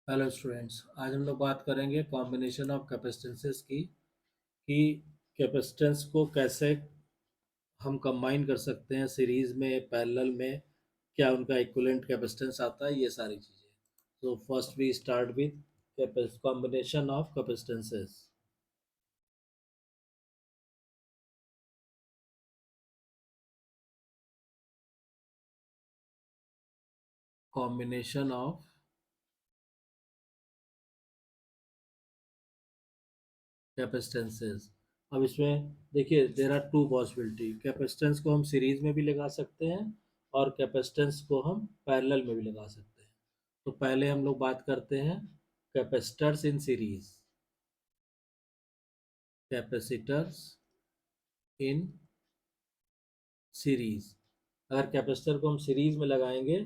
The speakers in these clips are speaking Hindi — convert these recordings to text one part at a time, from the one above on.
हेलो स्टूडेंट्स, आज हम लोग बात करेंगे कॉम्बिनेशन ऑफ कैपेसिटेंसेस की कि कैपेसिटेंस को कैसे हम कंबाइन कर सकते हैं सीरीज में, पैरेलल में, क्या उनका इक्विवेलेंट कैपेसिटेंस आता है, ये सारी चीज़ें। तो first we start with combination of capacitances. Combination of capacitances. अब इसमें देखिए, there are two possibility. Capacitance को हम सीरीज में भी लगा सकते हैं और कैपेसिटेंस को हम पैरेलल में भी लगा सकते हैं। तो पहले हम लोग बात करते हैं capacitors in series. Capacitors in series. अगर कैपेसिटर को हम सीरीज में लगाएंगे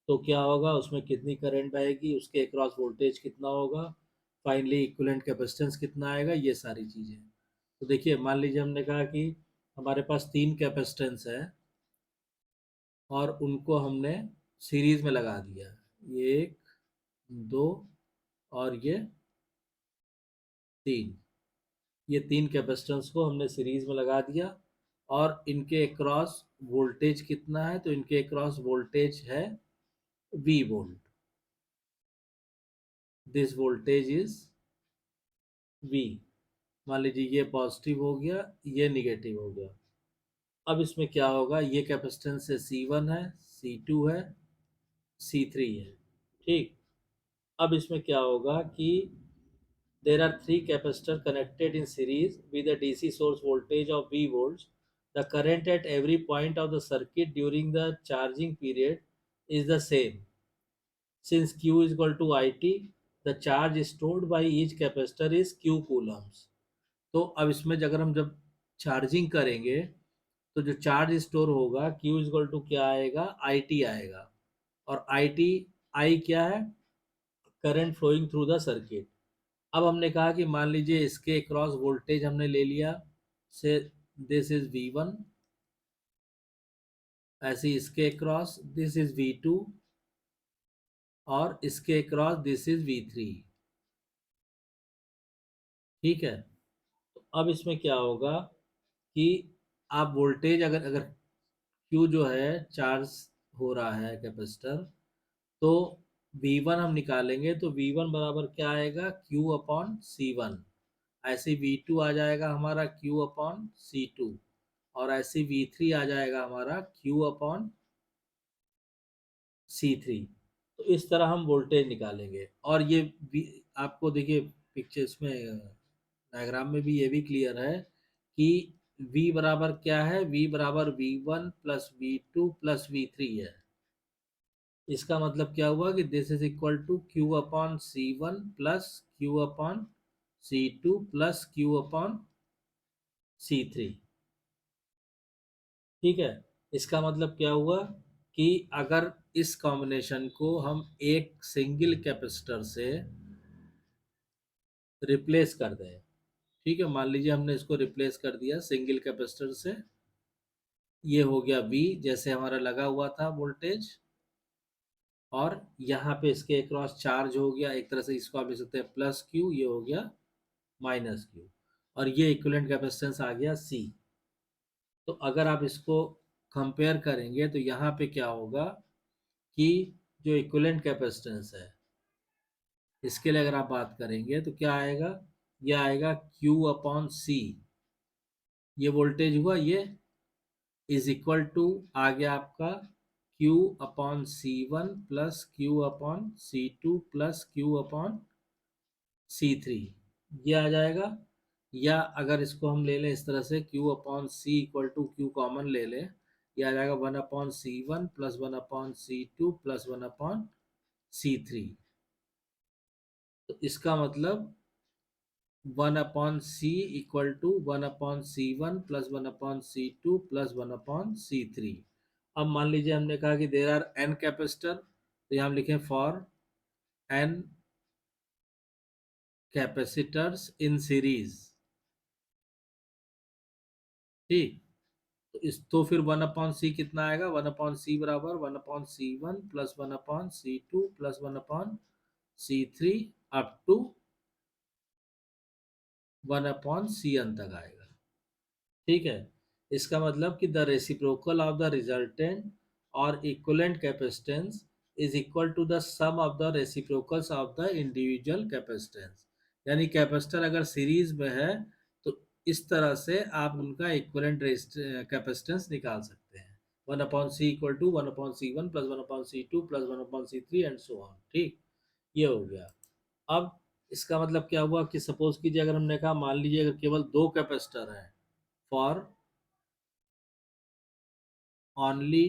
तो क्या होगा, उसमें कितनी करंट बहेगी, उसके अक्रॉस वोल्टेज कितना होगा, फाइनली इक्विवेलेंट कैपेसिटेंस कितना आएगा, ये सारी चीज़ें। तो देखिए, मान लीजिए हमने कहा कि हमारे पास तीन कैपेसिटेंस है और उनको हमने सीरीज में लगा दिया। ये एक, दो और ये तीन। ये तीन कैपेसिटेंस को हमने सीरीज में लगा दिया और इनके अक्रॉस वोल्टेज कितना है, तो इनके अक्रॉस वोल्टेज है V volt. This voltage is V। मान लीजिए ये पॉजिटिव हो गया, ये निगेटिव हो गया। अब इसमें क्या होगा, ये कैपेसिटेंस है C1 है, C2 है, C3 है। ठीक। अब इसमें क्या होगा कि there are three capacitors connected in series with a DC source voltage of V volts. The current at every point of the circuit during the charging period is the same. Since Q is equal to IT, the charge stored by each capacitor is Q coulombs. तो अब इसमें अगर हम जब चार्जिंग करेंगे तो जो चार्ज स्टोर होगा Q इज इक्वल टू क्या आएगा, IT आएगा। और IT, I क्या है, current flowing through the circuit. अब हमने कहा कि मान लीजिए इसके क्रॉस वोल्टेज हमने ले लिया, से दिस इज V1, ऐसे इसके क्रॉस दिस इज V2 और इसके क्रॉस दिस इज V3। ठीक है। तो अब इसमें क्या होगा कि आप वोल्टेज अगर अगर Q जो है चार्ज हो रहा है कैपेसिटर, तो V1 हम निकालेंगे तो V1 बराबर क्या आएगा, Q अपॉन C1। ऐसे V2 आ जाएगा हमारा Q अपॉन C2 और ऐसे V3 आ जाएगा हमारा Q अपॉन C3। तो इस तरह हम वोल्टेज निकालेंगे। और ये आपको देखिए पिक्चर्स में, डायग्राम में भी ये भी क्लियर है कि V बराबर क्या है, V बराबर V1 plus V2 plus V3 है। इसका मतलब क्या हुआ कि this is equal to Q upon C1 plus Q upon C2 plus Q upon C3। ठीक है। इसका मतलब क्या हुआ कि अगर इस कॉम्बिनेशन को हम एक सिंगल कैपेसिटर से रिप्लेस कर दें। ठीक है, मान लीजिए हमने इसको रिप्लेस कर दिया सिंगल कैपेसिटर से। ये हो गया V, जैसे हमारा लगा हुआ था वोल्टेज, और यहाँ पे इसके अक्रॉस चार्ज हो गया, एक तरह से इसको आप लिख सकते हैं प्लस Q, ये हो गया माइनस Q, और ये इक्विवेलेंट कैपेसिटेंस आ गया C। तो अगर आप इसको कंपेयर करेंगे तो यहाँ पे क्या होगा कि जो इक्विवेलेंट कैपेसिटेंस है, इसके लिए अगर आप बात करेंगे तो क्या आएगा, ये आएगा Q अपॉन C। ये वोल्टेज हुआ, ये इज इक्वल टू आ गया आपका Q upon C1 plus Q upon C2 plus Q upon C3। ये आ जाएगा। या अगर इसको हम ले लें इस तरह से, Q upon C equal to Q common ले लें, ये आ जाएगा 1 upon C1 plus 1 upon C2 plus 1 upon C3। तो इसका मतलब 1 upon C equal to 1 upon C1 plus 1 upon C2 plus 1 upon C3। अब मान लीजिए हमने कहा कि देर आर n कैपेसिटर, तो यहाँ हम लिखें for n capacitors in series. ठीक। तो फिर 1 अपॉन सी कितना आएगा, 1 अपॉन सी बराबर 1 upon C1 plus 1 upon C2 plus 1 upon C3 up to 1/Cn तक आएगा। ठीक है, इसका मतलब कि the reciprocal of the resultant और equivalent capacitance is equal to the sum of the reciprocals of the individual capacitance. यानी कैपेसिटर अगर सीरीज में है तो इस तरह से आप उनका इक्विवेलेंट कैपेसिटेंस निकाल सकते हैं। 1/C equal to 1/C1 plus 1/C2 plus 1/C3 and so on. ठीक, ये हो गया। अब इसका मतलब क्या हुआ कि सपोज कीजिए अगर हमने कहा, मान लीजिए अगर केवल दो कैपेसिटर हैं for only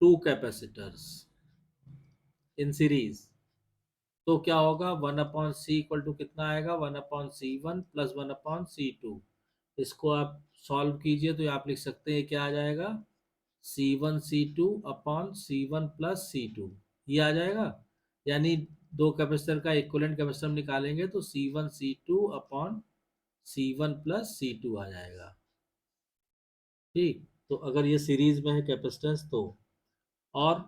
two capacitors in series, तो क्या होगा, 1/C इक्वल टू कितना आएगा, 1/C1 प्लस 1/C2। इसको आप सॉल्व कीजिए तो आप लिख सकते हैं क्या आ जाएगा, C1 C2 upon C1 plus C2, ये आ जाएगा। यानी दो कैपेसिटर का इक्विवेलेंट कैपेसिटर हम निकालेंगे तो C1 C2 upon C1 plus C2 आ जाएगा। ठीक, तो अगर ये सीरीज में है कैपेसिटेंस तो। और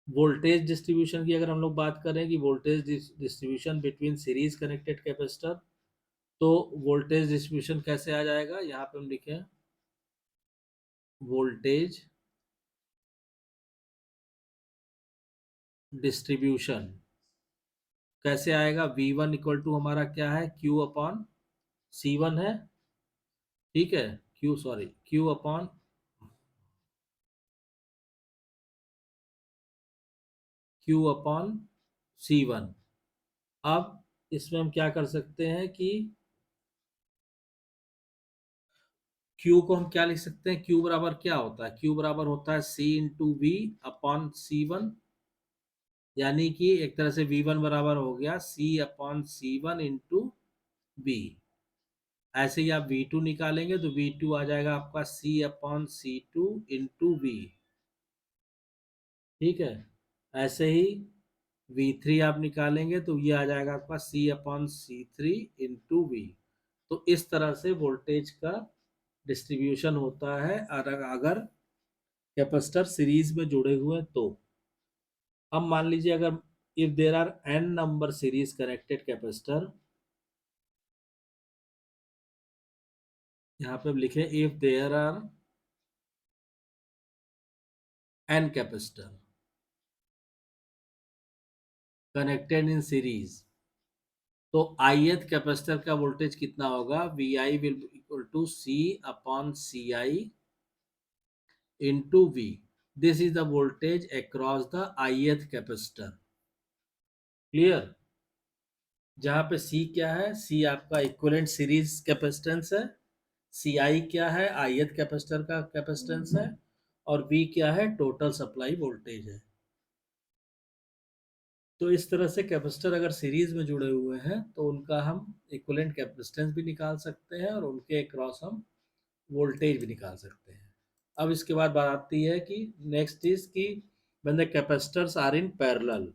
वोल्टेज डिस्ट्रीब्यूशन की अगर हम लोग बात करें कि voltage distribution between series connected capacitor, तो वोल्टेज डिस्ट्रीब्यूशन कैसे आ जाएगा, यहाँ पे हम लिखें वोल्टेज डिस्ट्रीब्यूशन कैसे आएगा। V1 इक्वल टू हमारा क्या है, Q/C1 है। ठीक है, Q/C1। अब इसमें हम क्या कर सकते हैं कि Q को हम क्या लिख सकते हैं, Q बराबर क्या होता है, Q बराबर होता है C/V/C1। यानी कि एक तरह से V1 बराबर हो गया C/C1 इंटू बी। ऐसे ही आप V2 निकालेंगे तो V2 आ जाएगा आपका C/C2 इंटू बी। ठीक है, ऐसे ही V3 आप निकालेंगे तो ये आ जाएगा आपका C/C3 इंटू बी। तो इस तरह से वोल्टेज का डिस्ट्रीब्यूशन होता है अगर कैपेसिटर सीरीज में जुड़े हुए तो। अब मान लीजिए अगर if there are n number series connected capacitor, यहाँ पे लिखे if there are n capacitor connected in series, तो ith कैपेसिटर का वोल्टेज कितना होगा, VI will equal to C/CI into V। This is the voltage across the ith capacitor. Clear. जहाँ पे C क्या है, C आपका इक्विवेलेंट सीरीज कैपेसिटेंस है, CI क्या है, ith कैपेसिटर का कैपेसिटेंस है, और V क्या है, टोटल सप्लाई वोल्टेज है। तो इस तरह से कैपेसिटर अगर सीरीज में जुड़े हुए हैं तो उनका हम इक्विवेलेंट कैपेसिटेंस भी निकाल सकते हैं और उनके अक्रॉस हम वोल्टेज भी निकाल सकते हैं। अब इसके बाद बात आती है कि नेक्स्ट इज कि when the capacitors are in parallel.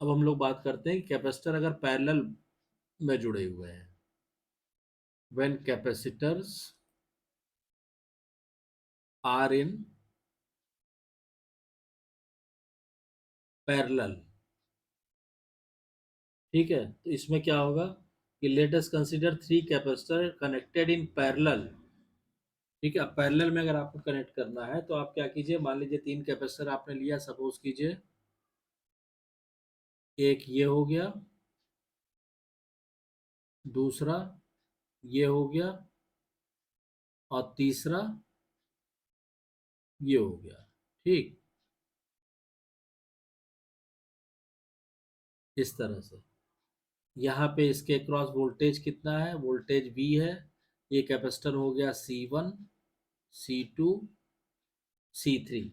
अब हम लोग बात करते हैं कि कैपेसिटर अगर पैरेलल में जुड़े हुए हैं, when capacitors are in parallel. ठीक है, तो इसमें क्या होगा कि let us consider three capacitor connected in parallel. ठीक है, अब पैरेलल में अगर आपको कनेक्ट करना है तो आप क्या कीजिए, मान लीजिए तीन कैपेसिटर आपने लिया, सपोज कीजिए एक ये हो गया, दूसरा ये हो गया, और तीसरा ये हो गया। ठीक, इस तरह से यहाँ पे इसके क्रॉस वोल्टेज कितना है, वोल्टेज V है। ये कैपेसिटर हो गया C1 C2 C3।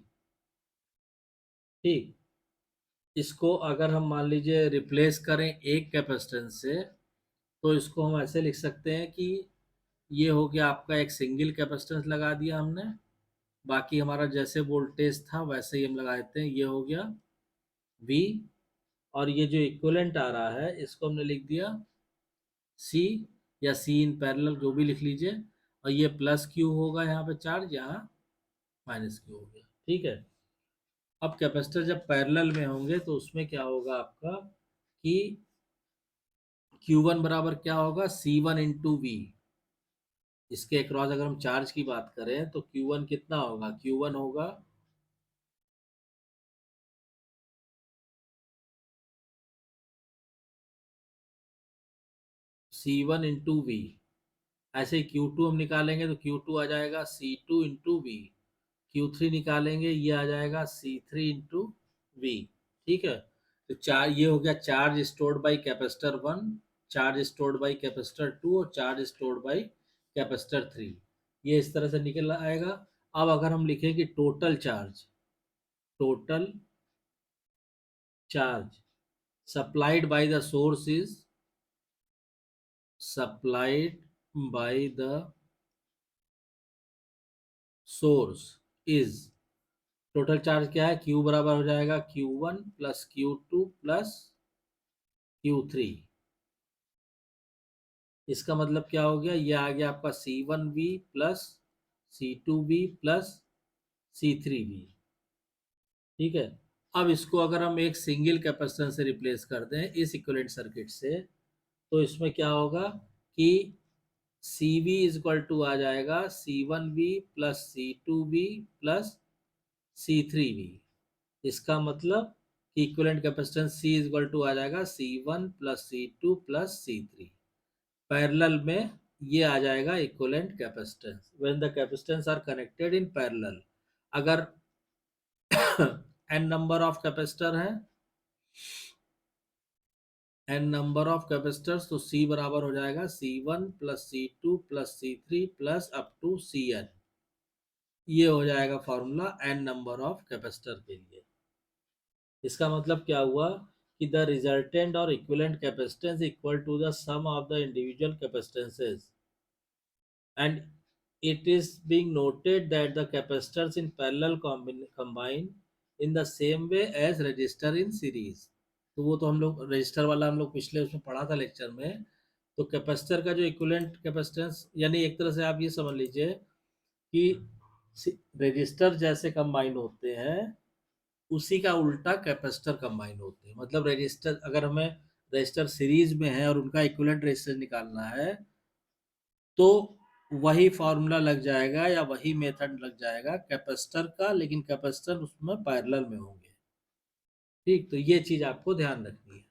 ठीक, इसको अगर हम मान लीजिए रिप्लेस करें एक कैपेसिटेंस से, तो इसको हम ऐसे लिख सकते हैं कि ये हो गया आपका एक सिंगल कैपेसिटेंस लगा दिया हमने, बाकी हमारा जैसे वोल्टेज था वैसे ही हम लगा देते हैं, ये हो गया V। और ये जो इक्विवेलेंट आ रहा है इसको हमने लिख दिया C, या C इन पैरेलल जो भी लिख लीजिए। और ये प्लस Q होगा यहाँ पे चार्ज, यहाँ माइनस Q हो गया। ठीक है, अब कैपेसिटर जब पैरेलल में होंगे तो उसमें क्या होगा आपका कि Q1 बराबर क्या होगा, C1 इंटू वी। इसके अक्रॉस अगर हम चार्ज की बात करें तो Q1 कितना होगा, Q1 होगा C1 इंटू वी। ऐसे ही Q2 हम निकालेंगे तो Q2 आ जाएगा C2 इंटू वी। Q3 निकालेंगे, ये आ जाएगा C3 इंटू वी। ठीक है, तो चार ये हो गया charge stored by capacitor 1, charge stored by capacitor 2 और चार्ज स्टोर्ड बाई कैपेसिटर 3। ये इस तरह से निकल आएगा। अब अगर हम लिखें कि total charge supplied by the source is supplied by the source is, total charge क्या है, Q बराबर हो जाएगा Q1 plus Q2 plus Q3। इसका मतलब क्या हो गया, ये आ गया आपका C1V plus C2V plus C3V। ठीक है, अब इसको अगर हम एक सिंगल कैपेसिटेंस से रिप्लेस कर दें इस इक्विवेलेंट सर्किट से, तो इसमें क्या होगा कि CV इज इक्वल टू आ जाएगा C1V plus C2V plus C3V। इसका मतलब कि equivalent capacitance C is equal to आ जाएगा C1 plus C2 plus C3। Parallel में ये आ जाएगा equivalent capacitance when the capacitance are connected in parallel. अगर n नंबर ऑफ कैपेसिटर है, n नंबर ऑफ कैपेसिटर्स, तो C बराबर हो जाएगा C1 plus C2 plus C3 plus up to Cn। ये हो जाएगा formula n number of capacitor के लिए। इसका मतलब क्या हुआ कि द रिजल्टेंट और equivalent capacitance equal to the sum of the individual capacitances, and it is being noted that the capacitors in parallel combine in the same way as resistor in series। तो वो तो हम लोग रजिस्टर वाला हम लोग पिछले उसमें पढ़ा था लेक्चर में। तो कैपेसिटर का जो इक्विवेलेंट कैपेसिटेंस, यानी एक तरह से आप ये समझ लीजिए कि रजिस्टर जैसे कंबाइन होते हैं उसी का उल्टा कैपेसिटर कंबाइन होते हैं। मतलब रजिस्टर, अगर हमें रजिस्टर सीरीज में है और उनका इक्विवेलेंट रेजिस्टेंस निकालना है तो वही फॉर्मूला लग जाएगा या वही मेथड लग जाएगा कैपेसिटर का, लेकिन कैपेसिटर उसमें पैरेलल में होंगे। ठीक, तो ये चीज आपको ध्यान रखनी है।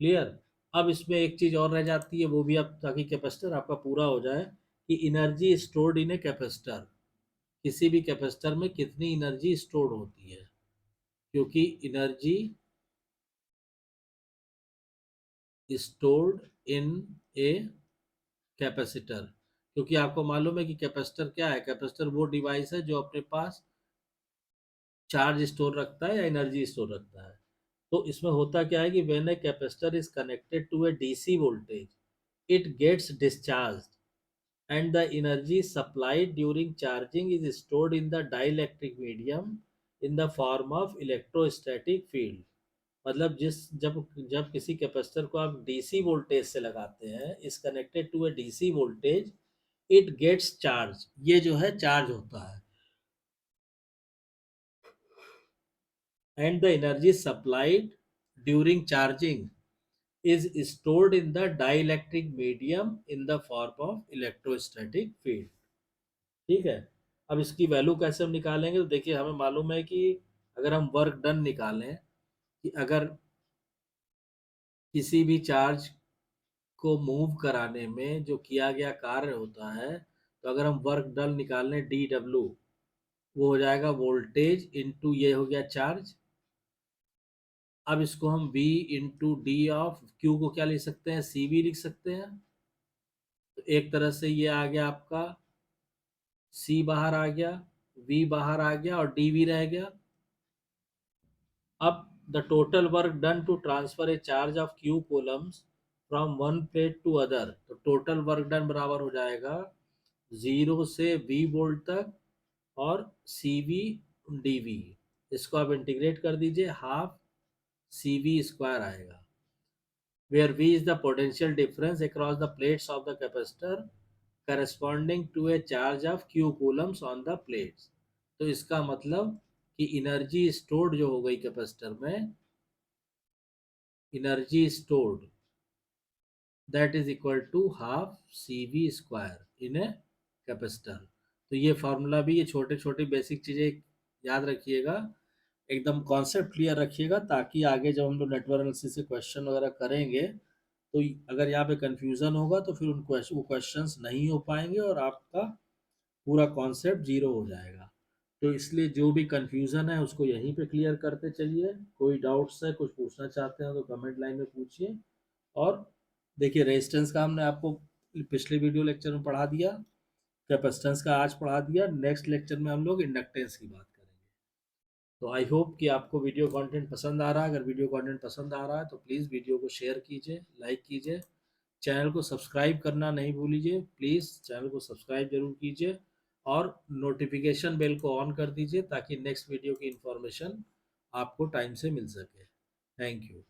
क्लियर। अब इसमें एक चीज और रह जाती है, वो भी अब, ताकि कैपेसिटर आपका पूरा हो जाए, कि energy stored in a capacitor, किसी भी कैपेसिटर में कितनी एनर्जी स्टोर्ड होती है। क्योंकि energy stored in a capacitor, क्योंकि आपको मालूम है कि कैपेसिटर क्या है, कैपेसिटर वो डिवाइस है जो अपने पास चार्ज स्टोर रखता है या एनर्जी स्टोर रखता है। तो इसमें होता क्या है कि when a capacitor is connected to a DC voltage it gets discharged and the energy supplied during charging is stored in the dielectric medium in the form of electrostatic field. मतलब जिस जब जब किसी कैपेसिटर को आप डीसी वोल्टेज से लगाते हैं, is connected to a DC voltage, it gets charge, ये जो है चार्ज होता है, and the energy supplied during charging is stored in the dielectric medium in the form of electrostatic field। ठीक है, अब इसकी वैल्यू कैसे हम निकालेंगे, तो देखिए हमें मालूम है कि अगर हम वर्क डन निकालें, कि अगर किसी भी चार्ज को मूव कराने में जो किया गया कार्य होता है, तो अगर हम वर्क डन निकालें DW, वो हो जाएगा वोल्टेज इंटू ये हो गया चार्ज। अब इसको हम V into D of Q को क्या लिख सकते हैं, CV लिख सकते हैं। तो एक तरह से ये आ गया आपका C बाहर आ गया, V बाहर आ गया और DV रह गया। अब the total work done to transfer a charge of Q coulombs from one plate to other, तो टोटल वर्क डन बराबर हो जाएगा 0 से V वोल्ट तक और CV DV। इसको आप इंटीग्रेट कर दीजिए, हाफ CV स्क्वायर आएगा, where V is the potential difference across the plates of the capacitor corresponding to a charge of Q coulombs on the plates। तो इसका मतलब कि एनर्जी स्टोर्ड जो हो गई कैपेसिटर में, energy stored that is equal to half C V square in a capacitor. तो ये फार्मूला भी, ये छोटे छोटे बेसिक चीज़ें याद रखिएगा, एकदम कॉन्सेप्ट क्लियर रखिएगा, ताकि आगे जब हम लोग नेटवर्क एनालिसिस से क्वेश्चन वगैरह करेंगे तो अगर यहाँ पे कंफ्यूजन होगा तो फिर वो क्वेश्चंस नहीं हो पाएंगे और आपका पूरा कॉन्सेप्ट जीरो हो जाएगा। तो इसलिए जो भी कंफ्यूजन है उसको यहीं पे क्लियर करते चलिए। कोई डाउट्स है, कुछ पूछना चाहते हैं तो कमेंट लाइन में पूछिए। और देखिए, रेजिस्टेंस का हमने आपको पिछले वीडियो लेक्चर में पढ़ा दिया, कैपेसिटेंस का आज पढ़ा दिया, नेक्स्ट लेक्चर में हम लोग इंडक्टेंस की बात करेंगे। तो आई होप कि आपको वीडियो कंटेंट पसंद आ रहा है। अगर वीडियो कंटेंट पसंद आ रहा है तो प्लीज़ वीडियो को शेयर कीजिए, लाइक कीजिए, चैनल को सब्सक्राइब करना नहीं भूलिए, प्लीज़ चैनल को सब्सक्राइब जरूर कीजिए और नोटिफिकेशन बेल को ऑन कर दीजिए ताकि नेक्स्ट वीडियो की इंफॉर्मेशन आपको टाइम से मिल सके। Thank you.